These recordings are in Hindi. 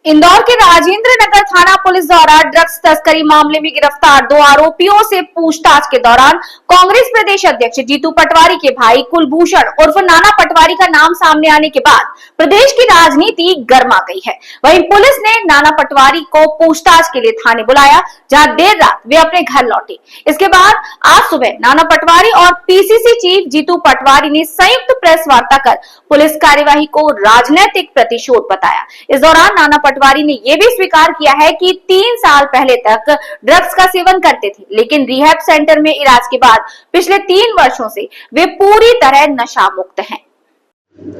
इंदौर के राजेंद्र नगर थाना पुलिस द्वारा ड्रग्स तस्करी मामले में गिरफ्तार 2 आरोपियों से पूछताछ के दौरान कांग्रेस प्रदेश अध्यक्ष जीतू पटवारी के भाई कुलभूषण उर्फ नाना पटवारी का नाम सामने आने के बाद प्रदेश की राजनीति गर्मा गई है। वहीं पुलिस ने नाना पटवारी को पूछताछ के लिए थाने बुलाया, जहां देर रात वे अपने घर लौटे। इसके बाद आज सुबह नाना पटवारी और पीसीसी चीफ जीतू पटवारी ने संयुक्त प्रेस वार्ता कर पुलिस कार्यवाही को राजनीतिक प्रतिशोध बताया। इस दौरान नाना पटवारी ने यह भी स्वीकार किया है कि 3 साल पहले तक ड्रग्स का सेवन करते थे, लेकिन रिहैब सेंटर में इलाज के बाद पिछले 3 वर्षों से वे पूरी तरह नशा मुक्त हैं।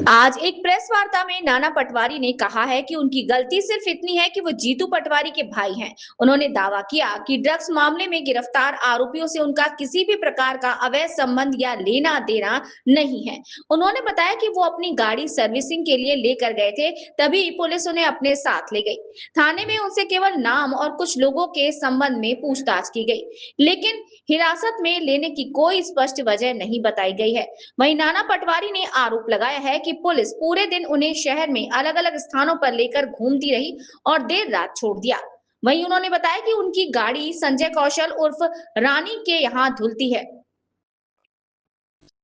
आज एक प्रेस वार्ता में नाना पटवारी ने कहा है कि उनकी गलती सिर्फ इतनी है कि वो जीतू पटवारी के भाई हैं। उन्होंने दावा किया कि ड्रग्स मामले में गिरफ्तार आरोपियों से उनका किसी भी प्रकार का अवैध संबंध या लेना देना नहीं है। उन्होंने बताया कि वो अपनी गाड़ी सर्विसिंग के लिए लेकर गए थे, तभी पुलिस उन्हें अपने साथ ले गई। थाने में उनसे केवल नाम और कुछ लोगों के संबंध में पूछताछ की गई, लेकिन हिरासत में लेने की कोई स्पष्ट वजह नहीं बताई गई है। वहीं नाना पटवारी ने आरोप लगाया है कि पुलिस पूरे दिन उन्हें शहर में अलग अलग स्थानों पर लेकर घूमती रही और देर रात छोड़ दिया। वहीं उन्होंने बताया कि उनकी गाड़ी संजय कौशल उर्फ रानी के यहाँ धुलती है।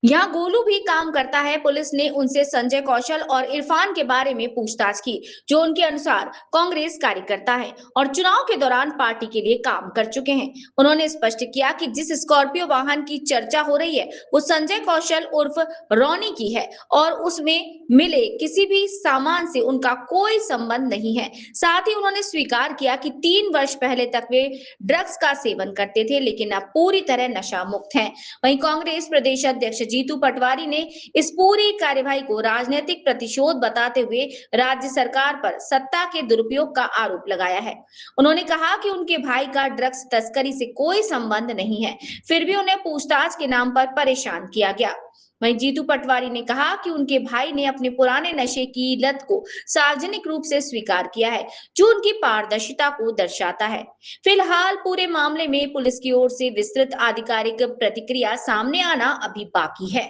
यहाँ गोलू भी काम करता है। पुलिस ने उनसे संजय कौशल और इरफान के बारे में पूछताछ की, जो उनके अनुसार कांग्रेस कार्यकर्ता है और चुनाव के दौरान पार्टी के लिए काम कर चुके हैं। उन्होंने स्पष्ट किया कि जिस स्कॉर्पियो वाहन की चर्चा हो रही है वो संजय कौशल उर्फ रॉनी की है और उसमें मिले किसी भी सामान से उनका कोई संबंध नहीं है। साथ ही उन्होंने स्वीकार किया कि 3 वर्ष पहले तक वे ड्रग्स का सेवन करते थे, लेकिन अब पूरी तरह नशा मुक्त हैं। वहीं कांग्रेस प्रदेश अध्यक्ष जीतू पटवारी ने इस पूरी कार्यवाही को राजनीतिक प्रतिशोध बताते हुए राज्य सरकार पर सत्ता के दुरुपयोग का आरोप लगाया है। उन्होंने कहा कि उनके भाई का ड्रग्स तस्करी से कोई संबंध नहीं है, फिर भी उन्हें पूछताछ के नाम पर परेशान किया गया। वहीं जीतू पटवारी ने कहा कि उनके भाई ने अपने पुराने नशे की लत को सार्वजनिक रूप से स्वीकार किया है, जो उनकी पारदर्शिता को दर्शाता है। फिलहाल पूरे मामले में पुलिस की ओर से विस्तृत आधिकारिक प्रतिक्रिया सामने आना अभी बाकी है।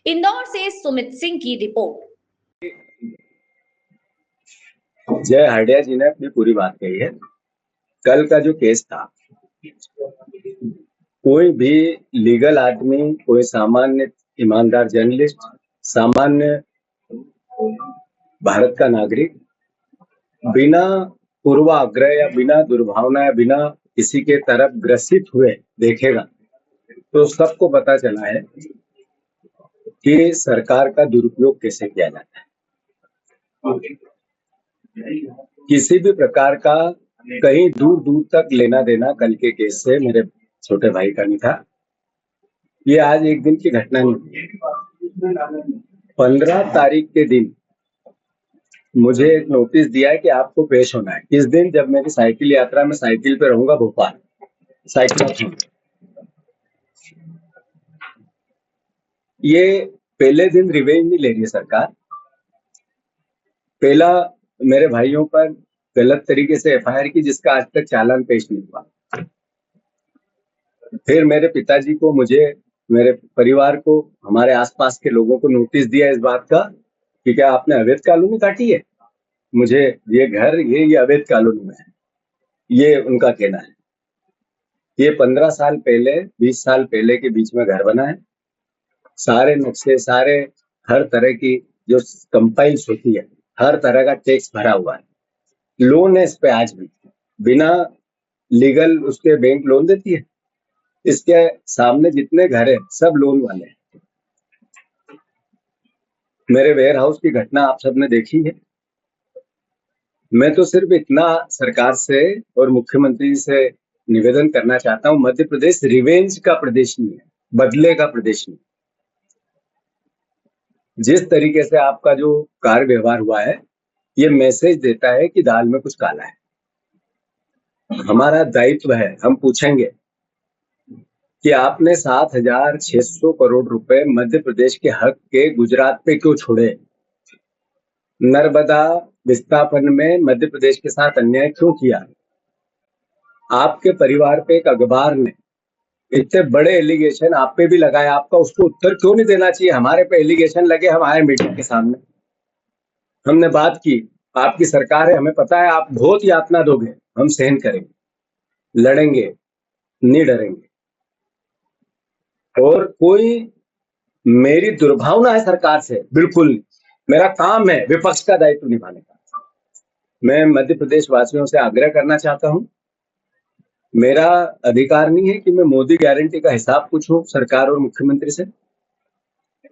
इंदौर से सुमित सिंह की रिपोर्ट। जय हरडिया जी ने अपनी पूरी बात कही है। कल का जो केस था, कोई भी लीगल आदमी, कोई सामान्य ईमानदार जर्नलिस्ट, सामान्य भारत का नागरिक बिना पूर्वाग्रह या बिना दुर्भावना या बिना किसी के तरफ ग्रसित हुए देखेगा तो सबको पता चला है कि सरकार का दुरुपयोग कैसे किया जाता है। किसी भी प्रकार का कहीं दूर दूर तक लेना देना कल के केस से मेरे छोटे भाई का नहीं था। ये आज एक दिन की घटना नहीं। 15 तारीख के दिन मुझे एक नोटिस दिया है कि आपको पेश होना है। किस दिन? जब मेरी साइकिल यात्रा में साइकिल पे रहूंगा भोपाल, साइकिल। ये पहले दिन रिवेंज नहीं ले रही है सरकार। पहला मेरे भाइयों पर गलत तरीके से एफआईआर की, जिसका आज तक चालान पेश नहीं हुआ। फिर मेरे पिताजी को, मुझे, मेरे परिवार को, हमारे आसपास के लोगों को नोटिस दिया इस बात का कि क्या आपने अवैध कॉलोनी काटी है। मुझे ये घर ये अवैध कॉलोनी में है, ये उनका कहना है। ये 15 साल पहले, 20 साल पहले के बीच में घर बना है। सारे नक्शे, सारे हर तरह की जो कंपाइल्स होती है, हर तरह का टैक्स भरा हुआ है। लोन है इस पे आज भी, बिना लीगल उसके बैंक लोन देती है। इसके सामने जितने घर है सब लोन वाले हैं। मेरे वेयर हाउस की घटना आप सबने देखी है। मैं तो सिर्फ इतना सरकार से और मुख्यमंत्री से निवेदन करना चाहता हूं, मध्य प्रदेश रिवेंज का प्रदेश नहीं है, बदले का प्रदेश नहीं। जिस तरीके से आपका जो कार्य व्यवहार हुआ है, ये मैसेज देता है कि दाल में कुछ काला है। हमारा दायित्व है, हम पूछेंगे कि आपने 7,600 करोड़ रुपए मध्य प्रदेश के हक के गुजरात पे क्यों छोड़े? नर्मदा विस्थापन में मध्य प्रदेश के साथ अन्याय क्यों किया? आपके परिवार पे एक अखबार ने इतने बड़े एलिगेशन आप पे भी लगाया, आपका उसको उत्तर क्यों नहीं देना चाहिए? हमारे पे एलिगेशन लगे, हम आए मीडिया के सामने, हमने बात की, आपकी सरकार है, हमें पता है आप बहुत यातना दोगे, हम सहन करेंगे, लड़ेंगे, नहीं डरेंगे। और कोई मेरी दुर्भावना है सरकार से बिल्कुल नहीं। मेरा काम है विपक्ष का दायित्व निभाने का। मैं मध्य प्रदेश वासियों से आग्रह करना चाहता हूं, मेरा अधिकार नहीं है कि मैं मोदी गारंटी का हिसाब पूछूं सरकार और मुख्यमंत्री से।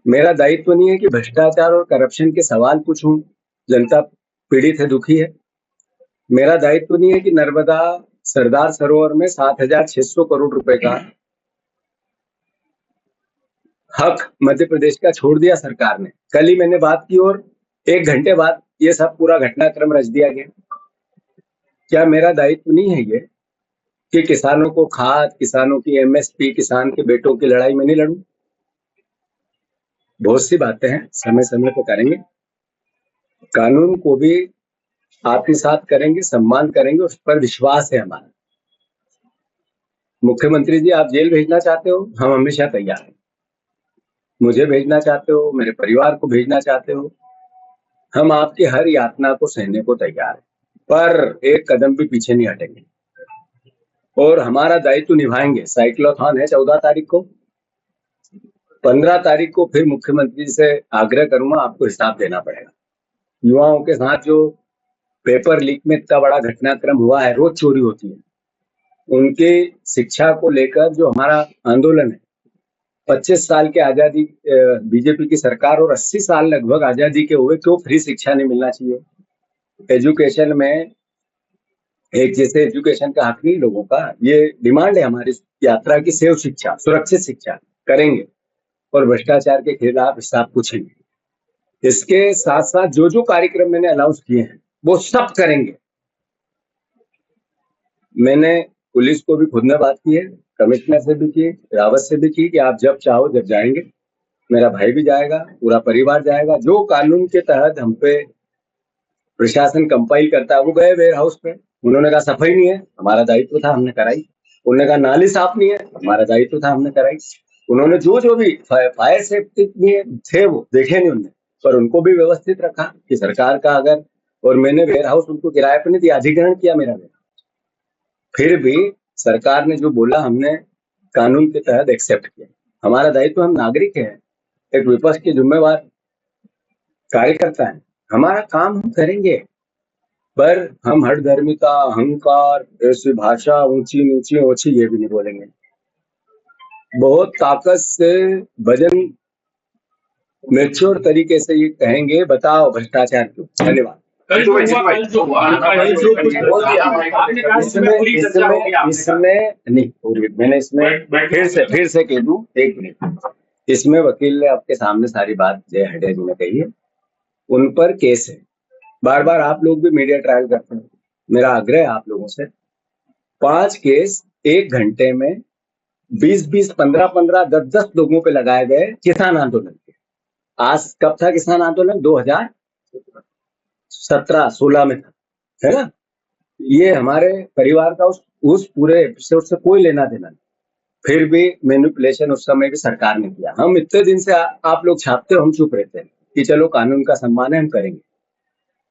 मेरा दायित्व नहीं है कि भ्रष्टाचार और करप्शन के सवाल पूछूं, जनता पीड़ित है, दुखी है। मेरा दायित्व नहीं है कि नर्मदा सरदार सरोवर में 7,600 करोड़ रुपए का हक मध्य प्रदेश का छोड़ दिया सरकार ने। कल ही मैंने बात की और 1 घंटे बाद ये सब पूरा घटनाक्रम रच दिया गया। क्या मेरा दायित्व नहीं है ये कि किसानों को खाद, किसानों की एमएसपी, किसान के बेटों की लड़ाई में नहीं लड़ूं? बहुत सी बातें हैं, समय समय पर करेंगे। कानून को भी आत्मसात करेंगे, सम्मान करेंगे, उस पर विश्वास है हमारा। मुख्यमंत्री जी, आप जेल भेजना चाहते हो, हम हमेशा तैयार हैं। मुझे भेजना चाहते हो, मेरे परिवार को भेजना चाहते हो, हम आपकी हर यातना को सहने को तैयार हैं, पर एक कदम भी पीछे नहीं हटेंगे और हमारा दायित्व निभाएंगे। साइक्लोथॉन है 14 तारीख को, 15 तारीख को फिर मुख्यमंत्री जी से आग्रह करूंगा, आपको हिसाब देना पड़ेगा। युवाओं के साथ जो पेपर लीक में इतना बड़ा घटनाक्रम हुआ है, रोज चोरी होती है, उनके शिक्षा को लेकर जो हमारा आंदोलन है, 25 साल के आजादी, बीजेपी की सरकार और 80 साल लगभग आजादी के हुए, क्यों फ्री शिक्षा नहीं मिलना चाहिए? एजुकेशन में एक जैसे एजुकेशन का हक नहीं लोगों का, ये डिमांड है हमारी यात्रा की। सेव शिक्षा, सुरक्षित शिक्षा करेंगे और भ्रष्टाचार के खिलाफ हिसाब पूछेंगे। इसके साथ साथ जो जो कार्यक्रम मैंने अनाउंस किए हैं वो सब करेंगे। मैंने पुलिस को भी खुद में बात की है, कमिश्नर से भी की, रावत से भी की कि आप जब चाहो जब जाएंगे। मेरा भाई भी जाएगा, पूरा परिवार जाएगा। जो कानून के तहत हम पे प्रशासन कंपाइल करता है, वो गए वेयर हाउस पे, उन्होंने कहा सफाई नहीं है, हमारा दायित्व था, हमने कराई। उन्होंने कहा नाली साफ नहीं है, हमारा दायित्व था, हमने कराई। उन्होंने जो जो भी फायर सेफ्टी थे वो देखे नहीं उनने, पर उनको भी व्यवस्थित रखा कि सरकार का अगर, और मैंने वेयर हाउस उनको किराए पर नहीं दिया, अधिग्रहण किया मेरा वेयर। फिर भी सरकार ने जो बोला हमने कानून के तहत एक्सेप्ट किया। हमारा दायित्व, हम नागरिक हैं, एक विपक्ष के जिम्मेवार कार्यकर्ता है, हमारा काम हम करेंगे, पर हम हठधर्मिता, अहंकार, ऐसी भाषा ऊंची नीची ओछी ये भी नहीं बोलेंगे। बहुत ताकत से वजन मेच्योर तरीके से ये कहेंगे, बताओ भ्रष्टाचार क्यों। धन्यवाद। मैंने इसमें फिर से कह दूं, 1 मिनट, इसमें वकील ने आपके सामने सारी बात जय हडे जी ने कही है, उन पर केस है। बार बार आप लोग भी मीडिया ट्रायल करते हैं, मेरा आग्रह है आप लोगों से, 5 केस 1 घंटे में 20-20, 15-15, 10-10 लोगों पे लगाए गए किसान आंदोलन के। आज कब था किसान आंदोलन? 2017-16 में था, है ना? ये हमारे परिवार का उस पूरे एपिसोड से कोई लेना देना नहीं। फिर भी मैनिपुलेशन उस समय भी सरकार ने किया। हम इतने दिन से आप लोग छापते हो, हम चुप रहते हैं कि चलो कानून का सम्मान है, हम करेंगे।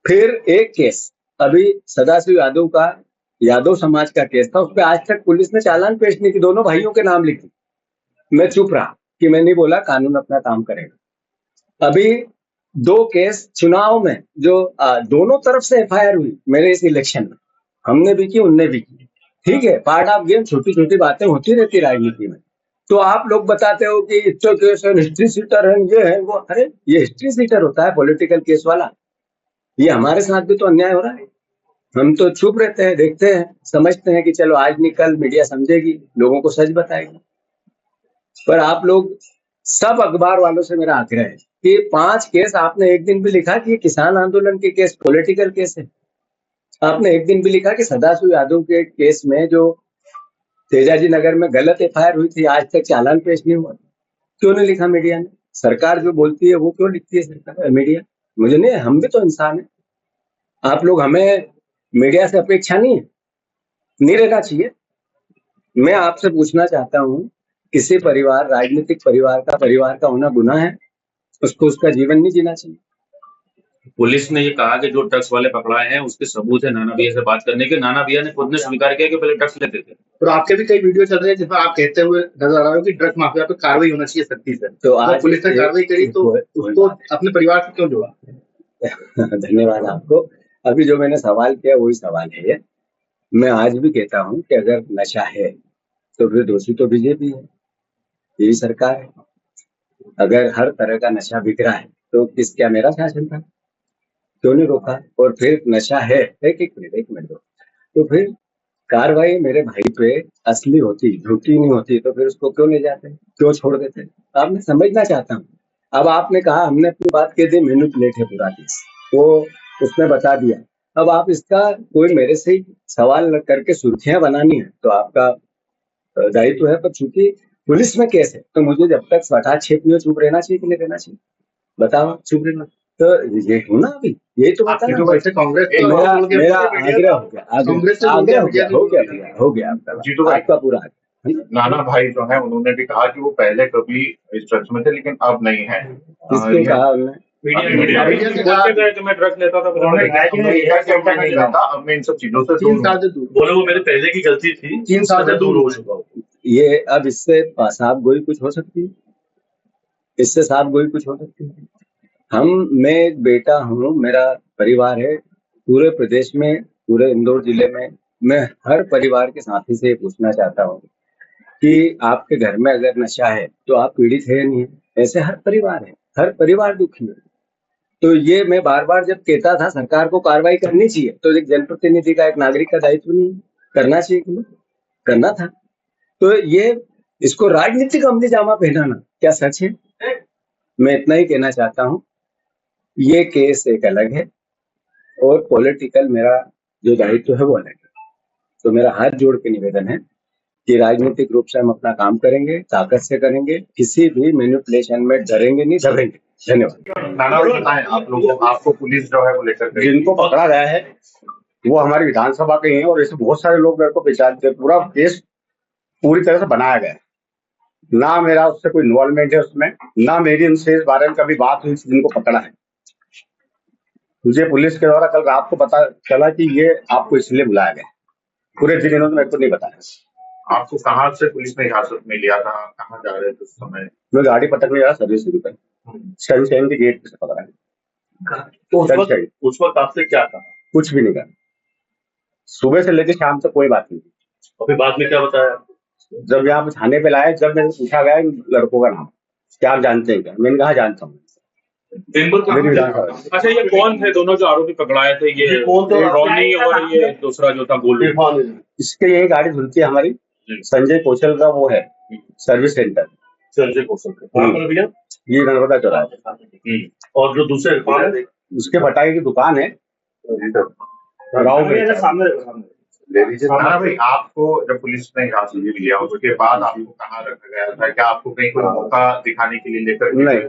फिर एक केस अभी सदाशिव यादव का, यादव समाज का केस था, उस पर आज तक पुलिस ने चालान पेश नहीं की, दोनों भाइयों के नाम लिखी। मैं चुप रहा कि मैं नहीं बोला, कानून अपना काम करेगा। अभी 2 केस चुनाव में जो दोनों तरफ से एफआईआर हुई मेरे इस इलेक्शन में, हमने भी की, उनने भी की। ठीक है, पार्ट ऑफ गेम, छोटी छोटी बातें होती रहती राजनीति में। तो आप लोग बताते हो कि केस है, हिस्ट्री सीटर है, ये है वो। अरे ये हिस्ट्री सीटर होता है पॉलिटिकल केस वाला, ये हमारे साथ भी तो अन्याय हो रहा है। हम तो चुप रहते हैं, देखते हैं, समझते हैं कि चलो आज नहीं कल मीडिया समझेगी, लोगों को सच बताएगी। पर आप लोग सब अखबार वालों से मेरा आग्रह है कि 5 केस आपने एक दिन भी लिखा कि किसान आंदोलन के केस पॉलिटिकल केस है? आपने एक दिन भी लिखा कि सदाशिव यादव के केस में जो तेजाजी नगर में गलत एफआईआर हुई थी, आज तक चालान पेश नहीं हुआ? क्यों नहीं लिखा मीडिया ने? सरकार जो बोलती है वो क्यों लिखती है सरकार, मीडिया? मुझे नहीं, हम भी तो इंसान है। आप लोग, हमें मीडिया से अपेक्षा नहीं है, नहीं रहना चाहिए। मैं आपसे पूछना चाहता हूं, किसी परिवार, राजनीतिक परिवार का होना गुनाह है? उसको उसका जीवन नहीं जीना चाहिए? पुलिस ने ये कहा कि जो ड्रग्स वाले पकड़ाए हैं उसके सबूत है नाना भैया से बात करने के। नाना भैया ने खुद ने स्वीकार किया कि पहले ड्रग्स लेते थे। तो आपके भी कई वीडियो चल रहे हैं जिसमें आप कहते हुए नजर आ रहे हो कि ड्रग्स माफिया पे कार्रवाई होना चाहिए सख्ती से। तो आज पुलिस ने कार्रवाई करी तो उसको अपने परिवार से क्यों जोड़ा? धन्यवाद आपको। अभी जो मैंने सवाल किया वही सवाल है ये। मैं आज भी कहता हूँ कि अगर नशा है तो फिर दोषी तो बीजेपी है, यही सरकार है। अगर हर तरह का नशा बिक रहा है तो क्या मेरा शासन था? क्यों नहीं रोका? और फिर नशा है, एक मिनट दो, तो फिर कार्रवाई मेरे भाई पे असली होती, झूठी नहीं होती, तो फिर उसको क्यों ले जाते, क्यों छोड़ देते? अब मैं समझना चाहता हूँ। अब आपने कहा हमने अपनी बात कह दी, मैनिपुलेट है पूरा केस, वो उसने बता दिया। अब आप इसका कोई मेरे से ही सवाल करके सुर्खियां बनानी है तो आपका दायित्व है, पर चूंकि पुलिस में केस है तो मुझे जब तक सटा छेप नहीं चुप रहना चाहिए कि नहीं रहना चाहिए? बताओ, चुप रहना तो ये हूँ ना अभी, यही तो बता जो वैसे कांग्रेस मेरा आग्रह हो गया, कांग्रेस से हो गया आपका, जीतू भाई, आपका पूरा नाना भाई जो है उन्होंने भी कहा कि वो पहले कभी इस ड्रग्स में थे लेकिन अब नहीं है। किसको कहा उन्होंने? मीडिया से बोलते गए कि मैं ड्रग्स लेता था, अब मैं इन सब चीजों से 3 साल से दूर। बोले वो मेरे पहले की गलती थी, 3 साल से दूर हो चुका हूँ। ये अब इससे साफ गोई कुछ हो सकती है? इससे साफ गोई कुछ हो सकती है? मैं एक बेटा हूँ, मेरा परिवार है पूरे प्रदेश में, पूरे इंदौर जिले में। मैं हर परिवार के साथी से पूछना चाहता हूँ कि आपके घर में अगर नशा है तो आप पीड़ित है या नहीं है? ऐसे हर परिवार है, हर परिवार दुखी है। तो ये मैं बार बार जब कहता था सरकार को कार्रवाई करनी चाहिए, तो एक जनप्रतिनिधि का, एक नागरिक का दायित्व नहीं करना चाहिए कि नहीं करना था? तो ये इसको राजनीतिक अमली जामा पहनाना क्या सच है? मैं इतना ही कहना चाहता हूँ, ये केस एक अलग है और पॉलिटिकल मेरा जो दायित्व है वो अलग है। तो मेरा हाथ जोड़ के निवेदन है कि राजनीतिक रूप से हम अपना काम करेंगे, ताकत से करेंगे, किसी भी मैनिपुलेशन में डरेंगे नहीं, दबेंगे। धन्यवाद। नाना भाई बताएं, आप लोगों आपको पुलिस जो है वो लेकर गई, जिनको पकड़ा गया है वो हमारी विधानसभा के ही हैं और ऐसे बहुत सारे लोग मेरे को पहचानते हैं। पूरा केस पूरी तरह से बनाया गया है, ना मेरा उससे कोई इन्वॉल्वमेंट है उसमें, ना मेरी उनसे इस बारे में कभी बात हुई जिनको पकड़ा है। मुझे पुलिस के द्वारा कल रात को पता चला कि ये आपको इसलिए बुलाया गया, पूरे दिन इन्होंने मेरे को नहीं बताया। आपको कहाँ से पुलिस ने हिरासत में लिया था, कहाँ जा रहे थे उस समय? मैं गाड़ी पटकने जा रहा सर्विस शुरू कर, सनशाइन के गेट से पकड़ा है। तो उस वक्त आपसे क्या कहा? कुछ भी नहीं कहा, सुबह से लेकर शाम तक कोई बात नहीं। और फिर बाद में क्या बताया? जब यहाँ पे थाने पे लाए, जब मेरे से पूछा गया लड़कों का नाम क्या आप जानते हैं क्या, मैंने कहा जानता हूँ। अच्छा, ये कौन थे दोनों जो आरोपी पकड़ाए थे? ये रोनी और ये दूसरा जो था गोलू। इसके ये गाड़ी धुलती है हमारी, संजय कौशल का वो है सर्विस सेंटर। संजय कौशल का भैया ये नर्मदा चौराहे। और जो दूसरे उसके पटाखे की दुकान है गाँव में सामने। भाई, आपको जब पुलिस ने हिरासत में लिया उसके बाद आपको कहाँ रखा गया था? क्या आपको कहीं कोई मौका दिखाने के लिए लेकर नहीं,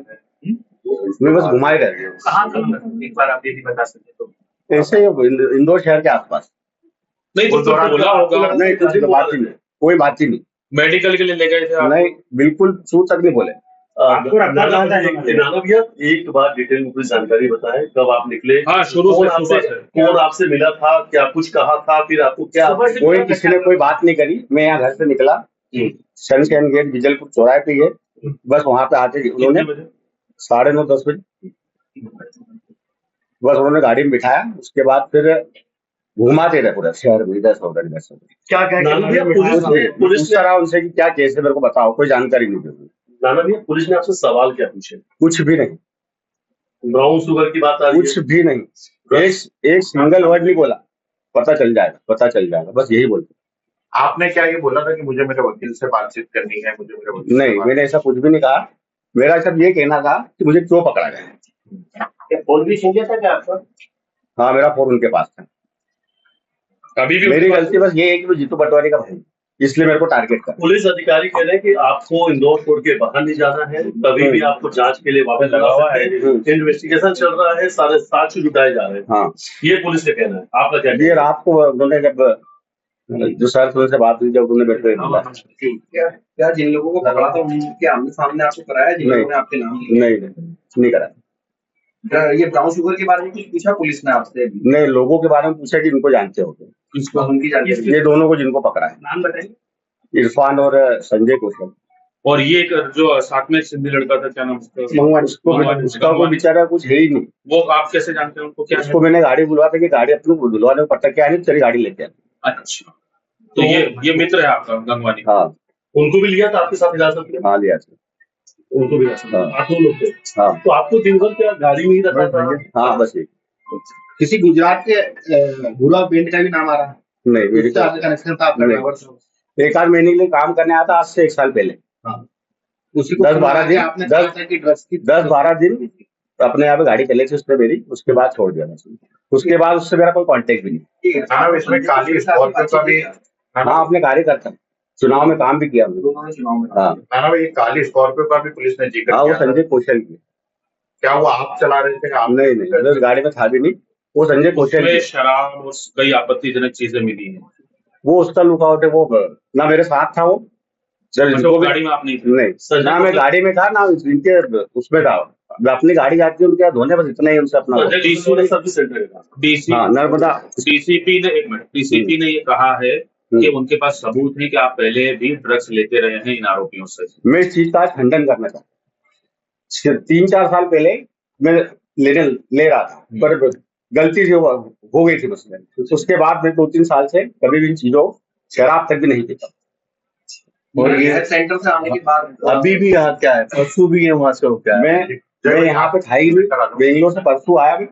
मैं बस घुमाए रह गया। कहाँ एक बार आप ये भी बता सकते तो? ऐसे इंदौर शहर के आसपास। नहीं, कुछ बोला होगा? नहीं, कुछ बात ही नहीं, कोई बात ही नहीं। मेडिकल के लिए ले गए थे आप? नहीं, बिल्कुल छू तक नहीं बोले। नाना भैया एक बार डिटेल में कुछ जानकारी बताएं, कब आप निकले? हाँ, शुरू से कौन आपसे मिला था, क्या कुछ कहा था, फिर आपको क्या? कोई किसी ने कोई बात नहीं करी। मैं यहाँ घर से निकला, सनशाइन गेट बिजलपुर चौराहे पे है, बस वहां पे आते उन्होंने 9:30 10 बजे बस उन्होंने गाड़ी में बिठाया। उसके बाद फिर घुमाते रहे पूरा शहर में, 10 हो गए 10 हो गए। क्या पुलिस करा उनसे कि क्या केस है, मेरे को बताओ, कोई जानकारी नहीं दी। नाना भैया, पुलिस ने आपसे सवाल क्या पूछे? कुछ भी नहीं। ब्राउन शुगर की बात आ रही है? कुछ भी नहीं, एक सिंगल वर्ड नहीं बोला, पता चल जाएगा, बस यही बोलते। आपने क्या ये बोला था कि मुझे मेरे वकील से बातचीत करनी है, मुझे मेरे वकील? नहीं, मैंने ऐसा कुछ भी नहीं कहा। मेरा सिर्फ ये कहना था कि मुझे क्यों पकड़ा गया। फोन भी छीन लिया था क्या आपका? हाँ, मेरा फोन उनके पास था। अभी भी मेरी गलती बस ये है कि वो जीतू पटवारी का भाई, इसलिए मेरे को टारगेट कर। पुलिस अधिकारी कह रहे हैं कि आपको इंदौर छोड़ के बाहर नहीं जाना है, कभी भी आपको जांच के लिए वापस लगा हुआ है, इन्वेस्टिगेशन चल रहा है, सारे साक्ष्य जुटाए जा रहे हैं। हाँ, ये पुलिस का कहना है, आपका क्या? ये रात को उन्होंने जब जो सर से बात हुई, जब उन्होंने बैठे क्या जिन लोगों को पकड़ा था उनके आमने सामने आपको कराया, जिन लोगों ने आपके नाम नहीं करा। ये ब्राउन शुगर के बारे में कुछ पूछा पुलिस ने आपसे? नहीं, लोगों के बारे में पूछा कि इनको जानते हो क्या? किसको? उनकी जानकारी? ये दोनों को जिनको पकड़ा है, नाम बताइए। इरफान और संजय कौशल। और ये एक जो साथ में सिंधी लड़का था, क्या नाम उसका? उसका कोई बेचारा कुछ है ही नहीं। वो आप कैसे जानते हैं उनको? क्या उसको मैंने गाड़ी बुलवा था कि गाड़ी अपने बुलवाने को पता क्या नहीं, तेरी गाड़ी लेके आ। अच्छा, तो ये मित्र है आपका गंगवानी? हाँ, उनको भी लिया था आपके साथ हिरासत में? हाँ लिया था। उनको भी हिरासत में? हाँ। आप 2 लोग थे? हाँ, तो आपको दिन भर क्या गाड़ी में ही रखा था? हाँ बस एक। किसी गुजरात के भूला पेंट का भी नाम आ रहा है? नहीं, मेरी उससे आपका कनेक्शन था आपका ड्राइवर से? 1-8 महीने के लिए काम करने आया था, आज से 1 साल पहले। हाँ, उसी को 10-12 दिन आपने कहा था कि ड्रग्स की 10-12 दिन अपने यहाँ पे गाड़ी चली थी उसने मेरी, उसके बाद छोड़ दिया था। उसके बाद उससे मेरा कोई कांटेक्ट भी नहीं। हाँ, इसमें काली स्कॉर्पियो का भी, हाँ, अपने कार्यकर्ता चुनाव में काम भी किया हमने। दोनों ने चुनाव में? हाँ, नाना भाई, काली स्कॉर्पियो का भी पुलिस ने जिक्र हाँ, वो किया था। संजय कौशल की। क्या वो आप चला रहे थे? आप नहीं, उस गाड़ी में था भी नहीं, वो संजय कौशल उसमें की। शराब और कई आपत्तिजनक चीजें मिली हैं। वो उसका लुकआउट है, वो ना मेरे साथ था वो। जब अच्छा, इनको वो भी- गाड़ी में आप नहीं थे? नहीं, ना मैं गाड़ी में था, ना इनके उसमें था। अपनी गाड़ी जाती है उनके यहाँ धोने, बस इतना ही उनसे अपना। सर्विस सेंटर का डीसी हाँ, नर्मदा। डीसीपी ने डीसीपी ने ये कहा है कि उनके पास सबूत है कि आप पहले भी ड्रग्स लेते रहे हैं इन आरोपियों से। मैं इस चीज का आज खंडन करना चाहता हूँ। 3-4 साल पहले मैं ले रहा था, पर गलती से हो गई थी मसले। उसके बाद मैं 2-3 साल से कभी भी इन चीजों, शराब तक भी नहीं पीता। और ये सेंटर से आने के बाद अभी भी यहाँ क्या है? परसों भी है वहां से? क्या है? मैं यहाँ पे था ही नहीं, बेंगलोर से परसों आया। मैं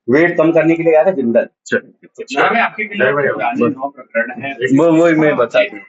वेट कम करने के लिए गया था जिंदल। आपके जय भैया। प्रकरण है। वही मैं बता दूं।